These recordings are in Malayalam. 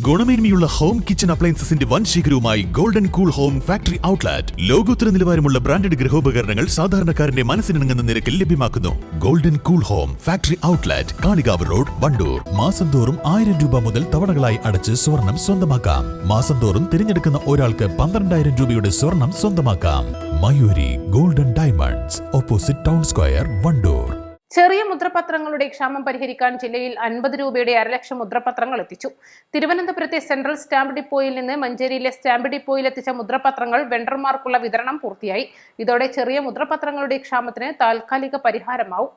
ഗുണമേന്മയുള്ള ഹോം കിച്ചൺ അപ്ലയൻസസിന്റെ വൻ ശേഖരവുമായി golden cool home factory outlet. ലോകോത്തര നിലവാരമുള്ള ബ്രാൻഡഡ് ഗൃഹോപകരണങ്ങൾ സാധാരണക്കാരന്റെ മനസ്സിനിണങ്ങുന്ന നിരക്കിൽ ലഭ്യമാക്കുന്നു. Golden cool home factory outlet, Kalikavu road, Wandoor. മാസം തോറും 1000 രൂപ മുതൽ തവണകളായി അടച്ച് സ്വർണം സ്വന്തമാക്കാം. മാസം തോറും തിരഞ്ഞെടുക്കുന്ന ഒരാൾക്ക് 12,000 രൂപയുടെ സ്വർണം സ്വന്തമാക്കാം. Mayuri golden diamonds, opposite town square, Wandoor. ചെറിയ മുദ്രപത്രങ്ങളുടെ ക്ഷാമം പരിഹരിക്കാൻ ജില്ലയിൽ 50 രൂപയുടെ 1.5 ലക്ഷം മുദ്രപത്രങ്ങൾ എത്തിച്ചു. തിരുവനന്തപുരത്തെ സെൻട്രൽ സ്റ്റാമ്പ് ഡിപ്പോയിൽ നിന്ന് മഞ്ചേരിയിലെ സ്റ്റാമ്പ് ഡിപ്പോയിൽ എത്തിച്ച മുദ്രപത്രങ്ങൾ വെണ്ടർമാർക്കുള്ള വിതരണം പൂർത്തിയായി. ഇതോടെ ചെറിയ മുദ്രപത്രങ്ങളുടെ ക്ഷാമത്തിന് താൽക്കാലിക പരിഹാരമാവും.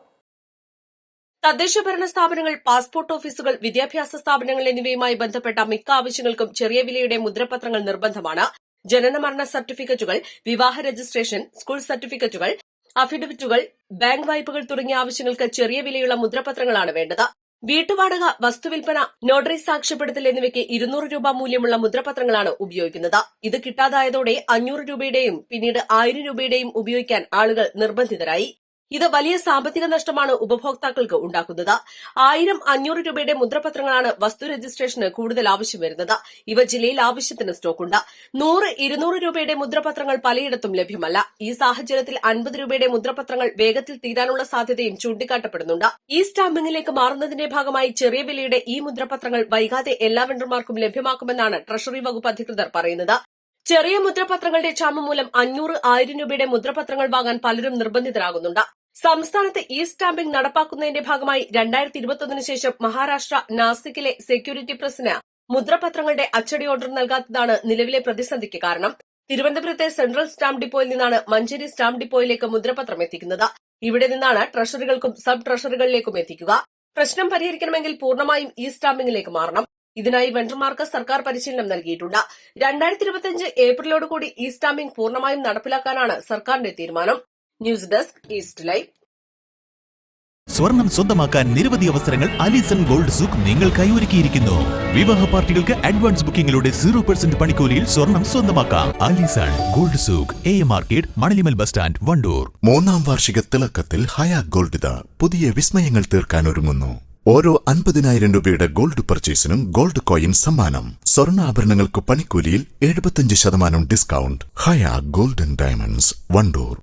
തദ്ദേശ ഭരണ സ്ഥാപനങ്ങൾ, പാസ്പോർട്ട് ഓഫീസുകൾ, വിദ്യാഭ്യാസ സ്ഥാപനങ്ങൾ എന്നിവയുമായി ബന്ധപ്പെട്ട മിക്ക ആവശ്യങ്ങൾക്കും ചെറിയ വിലയുടെ മുദ്രപത്രങ്ങൾ നിർബന്ധമാണ്. ജനനമരണ സർട്ടിഫിക്കറ്റുകൾ, വിവാഹ രജിസ്ട്രേഷൻ, സ്കൂൾ സർട്ടിഫിക്കറ്റുകൾ, അഫിഡവിറ്റുകൾ, ബാങ്ക് വായ്പകൾ തുടങ്ങിയ ആവശ്യങ്ങൾക്ക് ചെറിയ വിലയുള്ള മുദ്രപത്രങ്ങളാണ് വേണ്ടത്. വീട്ടുവാടക, വസ്തുവിൽപ്പന, നോട്ടറി സാക്ഷ്യപ്പെടുത്തൽ എന്നിവയ്ക്ക് 200 രൂപ മൂല്യമുള്ള മുദ്രപത്രങ്ങളാണ് ഉപയോഗിക്കുന്നത്. ഇത് കിട്ടാതായതോടെ 500 രൂപയുടെയും പിന്നീട് 1000 രൂപയുടെയും ഉപയോഗിക്കാൻ ആളുകൾ നിർബന്ധിതരായി. ഇത് വലിയ സാമ്പത്തിക നഷ്ടമാണ് ഉപഭോക്താക്കൾക്ക് ഉണ്ടാക്കുന്നത്. 1000, 500 രൂപയുടെ മുദ്രപത്രങ്ങളാണ് വസ്തു രജിസ്ട്രേഷന് കൂടുതൽ ആവശ്യം വരുന്നത്. ഇവ ജില്ലയിൽ ആവശ്യത്തിന് സ്റ്റോക്കുണ്ട്. 100, 200 രൂപയുടെ മുദ്രപത്രങ്ങൾ പലയിടത്തും ലഭ്യമല്ല. ഈ സാഹചര്യത്തിൽ 50 രൂപയുടെ മുദ്രപത്രങ്ങൾ വേഗത്തിൽ തീരാനുള്ള സാധ്യതയും ചൂണ്ടിക്കാട്ടപ്പെടുന്നുണ്ട്. ഈ സ്റ്റാമ്പിംഗിലേക്ക് മാറുന്നതിന്റെ ഭാഗമായി ചെറിയ വിലയുടെ ഈ മുദ്രപത്രങ്ങൾ വൈകാതെ എല്ലാ വെണ്ടർമാർക്കും ലഭ്യമാക്കുമെന്നാണ് ട്രഷറി വകുപ്പ് അധികൃതർ പറയുന്നത്. ചെറിയ മുദ്രപത്രങ്ങളുടെ ക്ഷാമം മൂലം 500, 1000 രൂപയുടെ മുദ്രപത്രങ്ങൾ വാങ്ങാൻ പലരും നിർബന്ധിതരാകുന്നുണ്ട്. സംസ്ഥാനത്ത് ഈ സ്റ്റാമ്പിംഗ് നടപ്പാക്കുന്നതിന്റെ ഭാഗമായി 2021 ശേഷം മഹാരാഷ്ട്ര നാസിക്കിലെ സെക്യൂരിറ്റി പ്രസിന് മുദ്രപത്രങ്ങളുടെ അച്ചടി ഓർഡർ നൽകാത്തതാണ് നിലവിലെ പ്രതിസന്ധിക്ക് കാരണം. തിരുവനന്തപുരത്തെ സെൻട്രൽ സ്റ്റാമ്പ് ഡിപ്പോയിൽ നിന്നാണ് മഞ്ചേരി സ്റ്റാമ്പ് ഡിപ്പോയിലേക്ക് മുദ്രപത്രം എത്തിക്കുന്നത്. ഇവിടെ നിന്നാണ് ട്രഷറികൾക്കും സബ് ട്രഷറികളിലേക്കും എത്തിക്കുക. പ്രശ്നം പരിഹരിക്കണമെങ്കിൽ പൂർണ്ണമായും ഈ സ്റ്റാമ്പിംഗിലേക്ക് മാറണം. ഇതിനായി വെണ്ടർമാർക്ക് സർക്കാർ പരിശീലനം നൽകിയിട്ടുണ്ട്. 2025 ഏപ്രിലോടുകൂടി ഈ സ്റ്റാമ്പിംഗ് പൂർണ്ണമായും നടപ്പിലാക്കാനാണ് സർക്കാരിന്റെ തീരുമാനം. News desk, east live. സ്വർണം സ്വന്തമാക്കാൻ നിരവധി അവസരങ്ങൾ അലിസൺ ഗോൾഡ് സൂക്ക് നിങ്ങൾക്കായി ഒരുക്കിയിരിക്കുന്നു. വിവാഹ പാർട്ടികൾക്ക് അഡ്വാൻസ് ബുക്കിംഗിലൂടെ 0% പണിക്കൂലിയിൽ സ്വർണം സ്വന്തമാക്കാം. Alison gold souk, AM market, Manalimal bus stand, Wandoor. 3ാം വാർഷിക തിളക്കത്തിൽ ഹയാ ഗോൾഡ് പുതിയ വിസ്മയങ്ങൾ തീർക്കാൻ ഒരുങ്ങുന്നു. ഓരോ 50,000 രൂപയുടെ ഗോൾഡ് പർച്ചേസിനും ഗോൾഡ് കോയിൻ സമ്മാനം. സ്വർണ്ണാഭരണങ്ങൾക്ക് പണിക്കൂലിയിൽ 75% ഡിസ്കൗണ്ട്. ഹയാ ഗോൾഡൻ ഡയമണ്ട്സ്, വണ്ടൂർ.